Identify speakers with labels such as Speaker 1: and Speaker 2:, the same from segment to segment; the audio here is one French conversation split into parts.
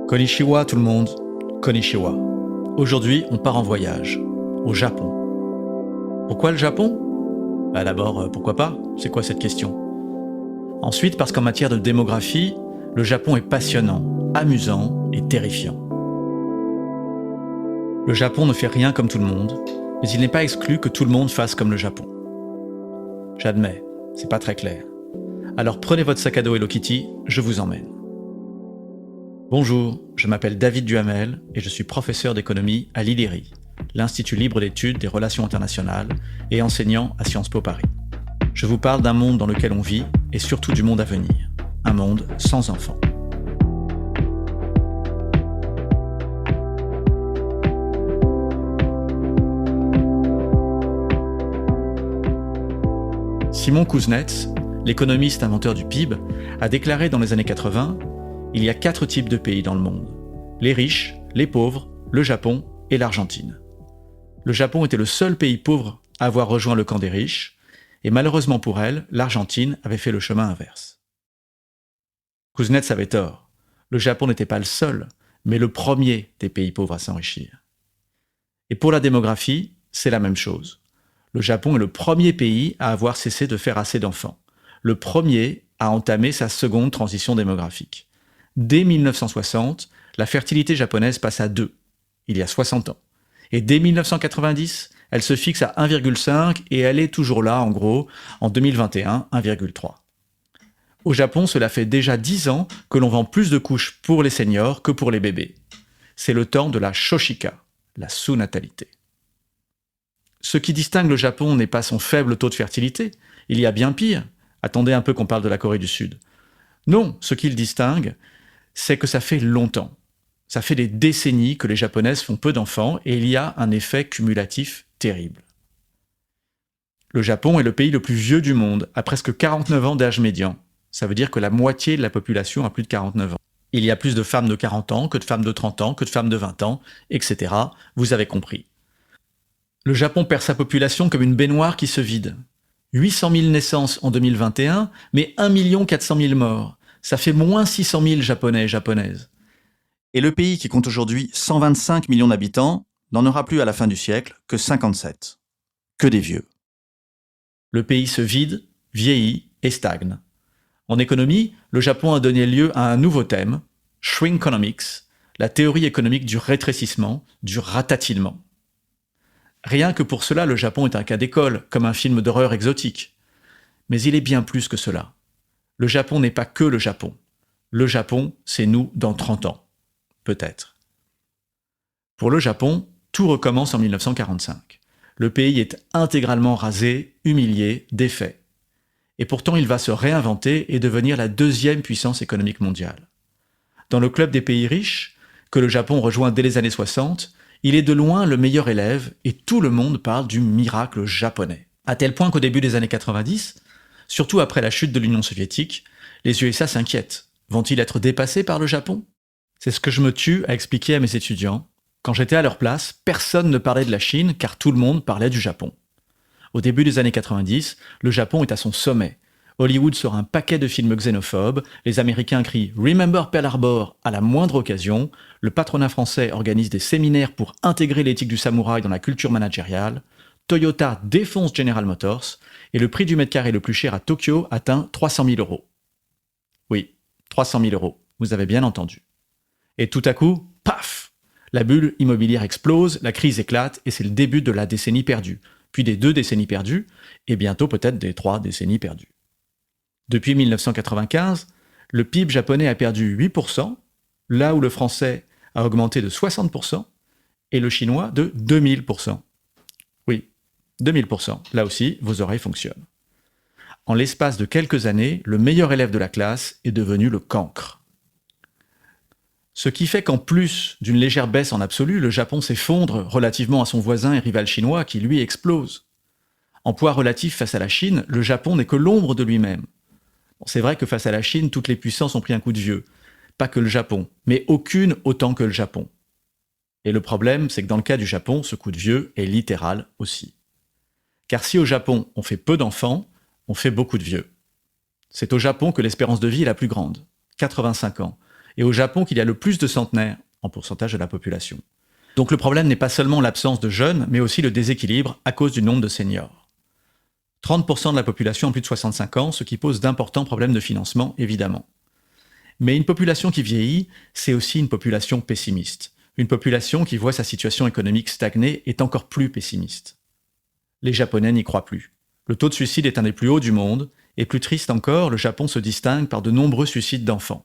Speaker 1: Konnichiwa tout le monde, Konnichiwa. Aujourd'hui, on part en voyage, au Japon. Pourquoi le Japon ? D'abord, pourquoi pas ? C'est quoi cette question ? Ensuite, parce qu'en matière de démographie, le Japon est passionnant, amusant et terrifiant. Le Japon ne fait rien comme tout le monde, mais il n'est pas exclu que tout le monde fasse comme le Japon. J'admets, c'est pas très clair. Alors prenez votre sac à dos Hello Kitty, je vous emmène. Bonjour, je m'appelle David Duhamel et je suis professeur d'économie à l'ILIRI, l'Institut libre d'études des relations internationales, et enseignant à Sciences Po Paris. Je vous parle d'un monde dans lequel on vit et surtout du monde à venir, un monde sans enfants. Simon Kuznets, l'économiste inventeur du PIB, a déclaré dans les années 80 « Il y a 4 types de pays dans le monde. Les riches, les pauvres, le Japon et l'Argentine. » Le Japon était le seul pays pauvre à avoir rejoint le camp des riches, et malheureusement pour elle, l'Argentine avait fait le chemin inverse. Kuznets avait tort. Le Japon n'était pas le seul, mais le premier des pays pauvres à s'enrichir. Et pour la démographie, c'est la même chose. Le Japon est le premier pays à avoir cessé de faire assez d'enfants. Le premier à entamer sa seconde transition démographique. Dès 1960, la fertilité japonaise passe à 2, il y a 60 ans. Et dès 1990, elle se fixe à 1,5 et elle est toujours là, en gros, en 2021, 1,3. Au Japon, cela fait déjà 10 ans que l'on vend plus de couches pour les seniors que pour les bébés. C'est le temps de la shoshika, la sous-natalité. Ce qui distingue le Japon n'est pas son faible taux de fertilité, il y a bien pire. Attendez un peu qu'on parle de la Corée du Sud. Non, ce qui le distingue, c'est que ça fait longtemps. Ça fait des décennies que les Japonaises font peu d'enfants et il y a un effet cumulatif terrible. Le Japon est le pays le plus vieux du monde, à presque 49 ans d'âge médian. Ça veut dire que la moitié de la population a plus de 49 ans. Il y a plus de femmes de 40 ans que de femmes de 30 ans, que de femmes de 20 ans, etc. Vous avez compris. Le Japon perd sa population comme une baignoire qui se vide. 800 000 naissances en 2021, mais 1 400 000 morts. Ça fait moins 600 000 Japonais et Japonaises. Et le pays qui compte aujourd'hui 125 millions d'habitants n'en aura plus à la fin du siècle que 57. Que des vieux. Le pays se vide, vieillit et stagne. En économie, le Japon a donné lieu à un nouveau thème, Shrinkonomics, la théorie économique du rétrécissement, du ratatinement. Rien que pour cela, le Japon est un cas d'école, comme un film d'horreur exotique. Mais il est bien plus que cela. Le Japon n'est pas que le Japon. Le Japon, c'est nous dans 30 ans. Peut-être. Pour le Japon, tout recommence en 1945. Le pays est intégralement rasé, humilié, défait. Et pourtant, il va se réinventer et devenir la 2e puissance économique mondiale. Dans le club des pays riches, que le Japon rejoint dès les années 60, il est de loin le meilleur élève et tout le monde parle du miracle japonais. À tel point qu'au début des années 90, surtout après la chute de l'Union soviétique, les USA s'inquiètent. Vont-ils être dépassés par le Japon ? C'est ce que je me tue à expliquer à mes étudiants. Quand j'étais à leur place, personne ne parlait de la Chine car tout le monde parlait du Japon. Au début des années 90, le Japon est à son sommet. Hollywood sort un paquet de films xénophobes, les Américains crient « Remember Pearl Harbor » à la moindre occasion, le patronat français organise des séminaires pour intégrer l'éthique du samouraï dans la culture managériale, Toyota défonce General Motors, et le prix du mètre carré le plus cher à Tokyo atteint 300 000 €. Oui, 300 000 €, vous avez bien entendu. Et tout à coup, paf ! La bulle immobilière explose, la crise éclate et c'est le début de la décennie perdue, puis des 2 décennies perdues, et bientôt peut-être des 3 décennies perdues. Depuis 1995, le PIB japonais a perdu 8%, là où le français a augmenté de 60%, et le chinois de 2000%. Oui, 2000%, là aussi, vos oreilles fonctionnent. En l'espace de quelques années, le meilleur élève de la classe est devenu le cancre. Ce qui fait qu'en plus d'une légère baisse en absolu, le Japon s'effondre relativement à son voisin et rival chinois qui, lui, explose. En poids relatif face à la Chine, le Japon n'est que l'ombre de lui-même. Bon, c'est vrai que face à la Chine, toutes les puissances ont pris un coup de vieux. Pas que le Japon, mais aucune autant que le Japon. Et le problème, c'est que dans le cas du Japon, ce coup de vieux est littéral aussi. Car si au Japon, on fait peu d'enfants, on fait beaucoup de vieux. C'est au Japon que l'espérance de vie est la plus grande, 85 ans. et au Japon qu'il y a le plus de centenaires en pourcentage de la population. Donc le problème n'est pas seulement l'absence de jeunes, mais aussi le déséquilibre à cause du nombre de seniors. 30% de la population a plus de 65 ans, ce qui pose d'importants problèmes de financement, évidemment. Mais une population qui vieillit, c'est aussi une population pessimiste. Une population qui voit sa situation économique stagner est encore plus pessimiste. Les Japonais n'y croient plus. Le taux de suicide est un des plus hauts du monde, et plus triste encore, le Japon se distingue par de nombreux suicides d'enfants.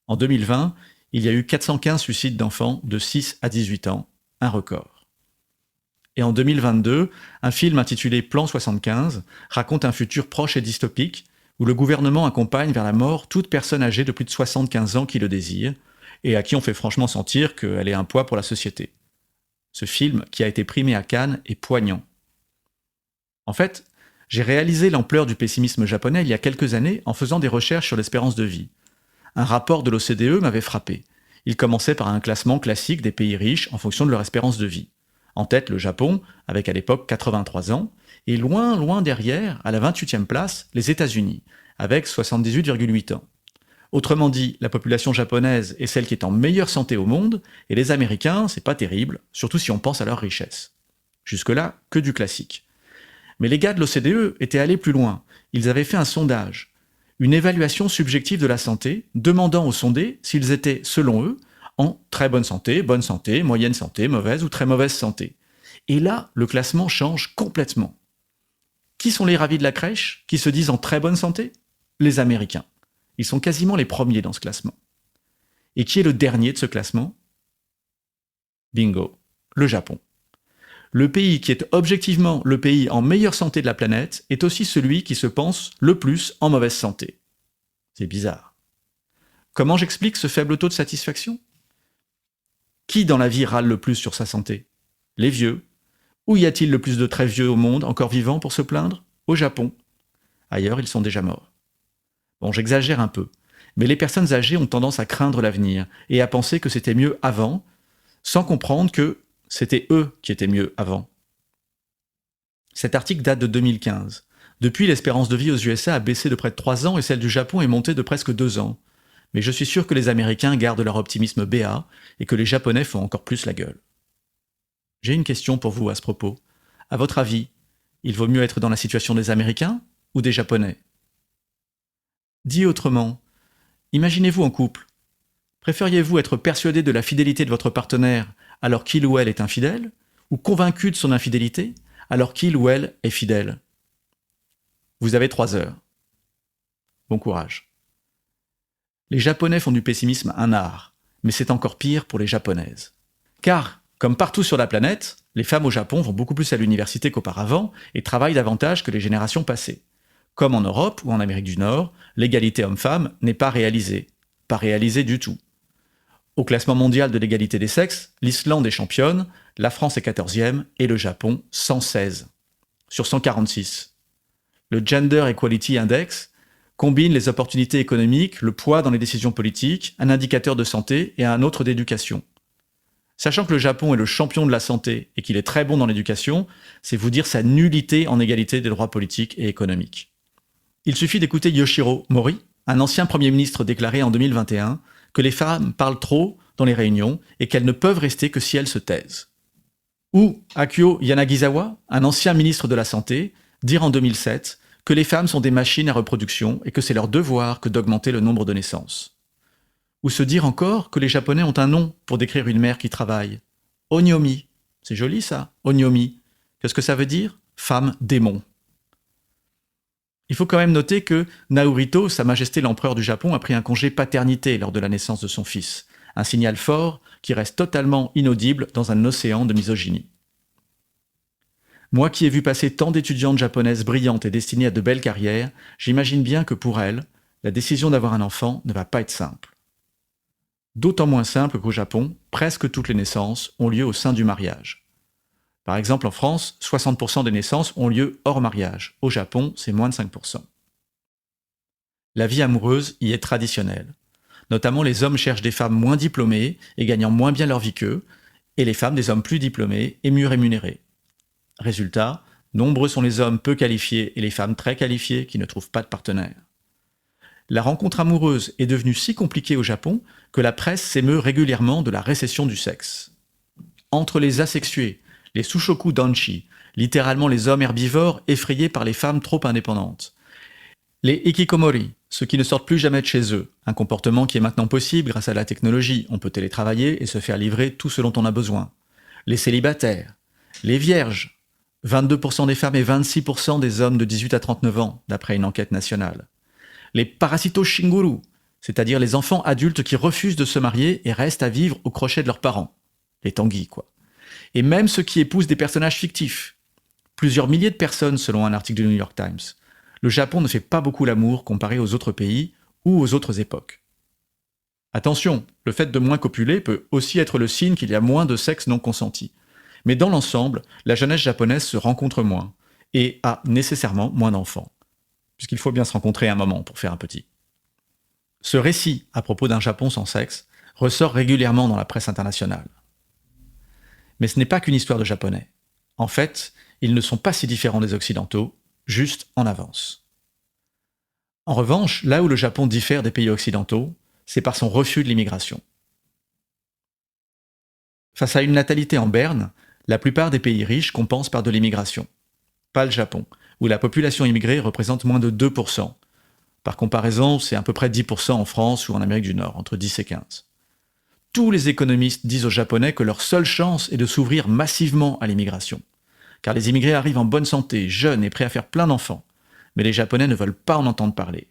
Speaker 1: En 2020, il y a eu 415 suicides d'enfants de 6 à 18 ans, un record. Et en 2022, un film intitulé Plan 75 raconte un futur proche et dystopique où le gouvernement accompagne vers la mort toute personne âgée de plus de 75 ans qui le désire et à qui on fait franchement sentir qu'elle est un poids pour la société. Ce film, qui a été primé à Cannes, est poignant. En fait, j'ai réalisé l'ampleur du pessimisme japonais il y a quelques années en faisant des recherches sur l'espérance de vie. Un rapport de l'OCDE m'avait frappé. Il commençait par un classement classique des pays riches en fonction de leur espérance de vie. En tête, le Japon, avec à l'époque 83 ans, et loin, loin derrière, à la 28e place, les États-Unis, avec 78,8 ans. Autrement dit, la population japonaise est celle qui est en meilleure santé au monde, et les Américains, c'est pas terrible, surtout si on pense à leur richesse. Jusque-là, que du classique. Mais les gars de l'OCDE étaient allés plus loin. Ils avaient fait un sondage, une évaluation subjective de la santé, demandant aux sondés s'ils étaient, selon eux, en très bonne santé, moyenne santé, mauvaise ou très mauvaise santé. Et là, le classement change complètement. Qui sont les ravis de la crèche, qui se disent en très bonne santé ? Les Américains. Ils sont quasiment les premiers dans ce classement. Et qui est le dernier de ce classement ? Bingo, le Japon. Le pays qui est objectivement le pays en meilleure santé de la planète est aussi celui qui se pense le plus en mauvaise santé. C'est bizarre. Comment j'explique ce faible taux de satisfaction ? Qui dans la vie râle le plus sur sa santé ? Les vieux. Où y a-t-il le plus de très vieux au monde encore vivants pour se plaindre ? Au Japon. Ailleurs, ils sont déjà morts. Bon, j'exagère un peu, mais les personnes âgées ont tendance à craindre l'avenir et à penser que c'était mieux avant, sans comprendre que c'était eux qui étaient mieux avant. Cet article date de 2015. Depuis, l'espérance de vie aux USA a baissé de près de 3 ans et celle du Japon est montée de presque 2 ans. Mais je suis sûr que les Américains gardent leur optimisme béat et que les Japonais font encore plus la gueule. J'ai une question pour vous à ce propos. À votre avis, il vaut mieux être dans la situation des Américains ou des Japonais ? Dit autrement, imaginez-vous en couple. Préfériez-vous être persuadé de la fidélité de votre partenaire alors qu'il ou elle est infidèle, ou convaincu de son infidélité alors qu'il ou elle est fidèle ? Vous avez 3 heures. Bon courage. Les Japonais font du pessimisme un art, mais c'est encore pire pour les Japonaises. Car, comme partout sur la planète, les femmes au Japon vont beaucoup plus à l'université qu'auparavant et travaillent davantage que les générations passées. Comme en Europe ou en Amérique du Nord, l'égalité homme-femme n'est pas réalisée du tout. Au classement mondial de l'égalité des sexes, l'Islande est championne, la France est 14e et le Japon 116 sur 146. Le Gender Equality Index combine les opportunités économiques, le poids dans les décisions politiques, un indicateur de santé et un autre d'éducation. Sachant que le Japon est le champion de la santé et qu'il est très bon dans l'éducation, c'est vous dire sa nullité en égalité des droits politiques et économiques. Il suffit d'écouter Yoshiro Mori, un ancien Premier ministre déclaré en 2021 que les femmes parlent trop dans les réunions et qu'elles ne peuvent rester que si elles se taisent. Ou Akio Yanagisawa, un ancien ministre de la Santé, dire en 2007 que les femmes sont des machines à reproduction et que c'est leur devoir que d'augmenter le nombre de naissances. Ou se dire encore que les Japonais ont un nom pour décrire une mère qui travaille. Onyomi. C'est joli ça, onyomi. Qu'est-ce que ça veut dire ? Femme démon. Il faut quand même noter que Naruhito, Sa Majesté l'Empereur du Japon, a pris un congé paternité lors de la naissance de son fils. Un signal fort qui reste totalement inaudible dans un océan de misogynie. Moi qui ai vu passer tant d'étudiantes japonaises brillantes et destinées à de belles carrières, j'imagine bien que pour elles, la décision d'avoir un enfant ne va pas être simple. D'autant moins simple qu'au Japon, presque toutes les naissances ont lieu au sein du mariage. Par exemple, en France, 60% des naissances ont lieu hors mariage. Au Japon, c'est moins de 5%. La vie amoureuse y est traditionnelle. Notamment, les hommes cherchent des femmes moins diplômées et gagnant moins bien leur vie qu'eux, et les femmes des hommes plus diplômés et mieux rémunérés. Résultat, nombreux sont les hommes peu qualifiés et les femmes très qualifiées qui ne trouvent pas de partenaire. la rencontre amoureuse est devenue si compliquée au Japon que la presse s'émeut régulièrement de la récession du sexe. Entre les asexués, les sushoku danshi, littéralement les hommes herbivores effrayés par les femmes trop indépendantes, les hikikomori, ceux qui ne sortent plus jamais de chez eux, un comportement qui est maintenant possible grâce à la technologie, on peut télétravailler et se faire livrer tout ce dont on a besoin, les célibataires, les vierges, 22% des femmes et 26% des hommes de 18 à 39 ans, d'après une enquête nationale. Les parasito shinguru, c'est-à-dire les enfants adultes qui refusent de se marier et restent à vivre au crochet de leurs parents. Les tanguis, quoi. Et même ceux qui épousent des personnages fictifs. Plusieurs milliers de personnes, selon un article du New York Times. Le Japon ne fait pas beaucoup l'amour comparé aux autres pays ou aux autres époques. Attention, le fait de moins copuler peut aussi être le signe qu'il y a moins de sexe non consenti. Mais dans l'ensemble, la jeunesse japonaise se rencontre moins et a nécessairement moins d'enfants. Puisqu'il faut bien se rencontrer un moment pour faire un petit. Ce récit à propos d'un Japon sans sexe ressort régulièrement dans la presse internationale. Mais ce n'est pas qu'une histoire de Japonais. En fait, ils ne sont pas si différents des Occidentaux, juste en avance. En revanche, là où le Japon diffère des pays occidentaux, c'est par son refus de l'immigration. Face à une natalité en berne, la plupart des pays riches compensent par de l'immigration. Pas le Japon, où la population immigrée représente moins de 2%. Par comparaison, c'est à peu près 10% en France ou en Amérique du Nord, entre 10 et 15. Tous les économistes disent aux Japonais que leur seule chance est de s'ouvrir massivement à l'immigration. Car les immigrés arrivent en bonne santé, jeunes et prêts à faire plein d'enfants. Mais les Japonais ne veulent pas en entendre parler.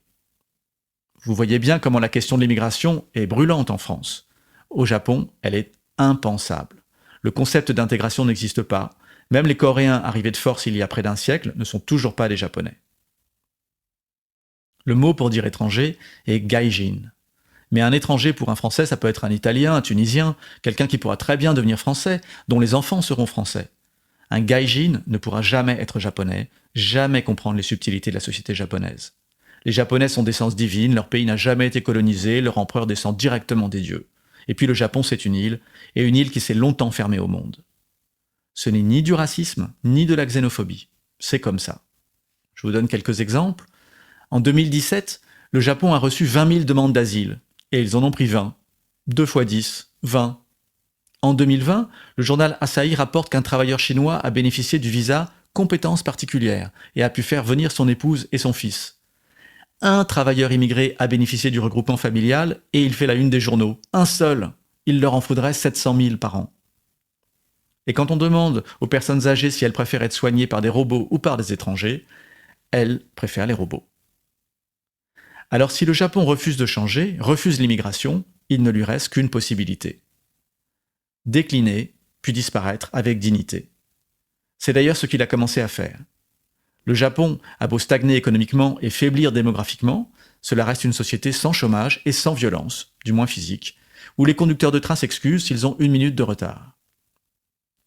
Speaker 1: Vous voyez bien comment la question de l'immigration est brûlante en France. Au Japon, elle est impensable. Le concept d'intégration n'existe pas. Même les Coréens arrivés de force il y a près d'un siècle ne sont toujours pas des Japonais. Le mot pour dire étranger est gaijin. Mais un étranger pour un Français, ça peut être un Italien, un Tunisien, quelqu'un qui pourra très bien devenir français, dont les enfants seront français. Un gaijin ne pourra jamais être japonais, jamais comprendre les subtilités de la société japonaise. Les Japonais sont d'essence divine, leur pays n'a jamais été colonisé, leur empereur descend directement des dieux. Et puis le Japon, c'est une île, et une île qui s'est longtemps fermée au monde. Ce n'est ni du racisme, ni de la xénophobie. C'est comme ça. Je vous donne quelques exemples. En 2017, le Japon a reçu 20 000 demandes d'asile, et ils en ont pris 20. 2 fois 10, 20. En 2020, le journal Asahi rapporte qu'un travailleur chinois a bénéficié du visa « compétences particulières » et a pu faire venir son épouse et son fils. Un travailleur immigré a bénéficié du regroupement familial et il fait la une des journaux. Un seul. Il leur en faudrait 700 000 par an. Et quand on demande aux personnes âgées si elles préfèrent être soignées par des robots ou par des étrangers, elles préfèrent les robots. Alors si le Japon refuse de changer, refuse l'immigration, il ne lui reste qu'une possibilité. Décliner, puis disparaître avec dignité. C'est d'ailleurs ce qu'il a commencé à faire. Le Japon a beau stagner économiquement et faiblir démographiquement, cela reste une société sans chômage et sans violence, du moins physique, où les conducteurs de train s'excusent s'ils ont 1 minute de retard.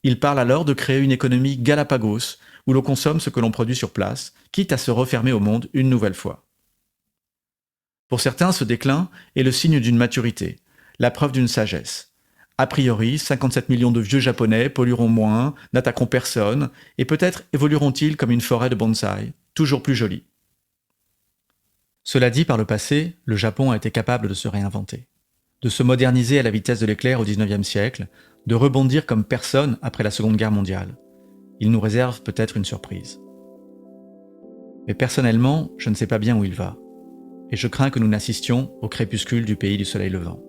Speaker 1: Il parle alors de créer une économie Galapagos, où l'on consomme ce que l'on produit sur place, quitte à se refermer au monde une nouvelle fois. Pour certains, ce déclin est le signe d'une maturité, la preuve d'une sagesse. A priori, 57 millions de vieux japonais pollueront moins, n'attaqueront personne, et peut-être évolueront-ils comme une forêt de bonsaï, toujours plus jolie. Cela dit, par le passé, le Japon a été capable de se réinventer, de se moderniser à la vitesse de l'éclair au XIXe siècle, de rebondir comme personne après la Seconde Guerre mondiale. Il nous réserve peut-être une surprise. Mais personnellement, je ne sais pas bien où il va, et je crains que nous n'assistions au crépuscule du pays du soleil levant.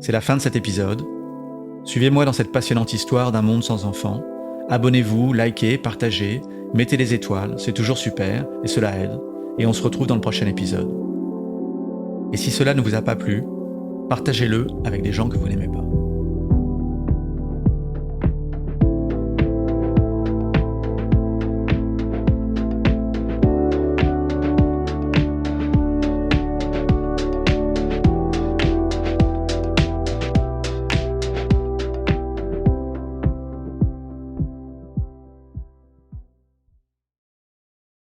Speaker 1: C'est la fin de cet épisode. Suivez-moi dans cette passionnante histoire d'un monde sans enfants. Abonnez-vous, likez, partagez, mettez des étoiles, c'est toujours super, et cela aide. Et on se retrouve dans le prochain épisode. Et si cela ne vous a pas plu, partagez-le avec des gens que vous n'aimez pas.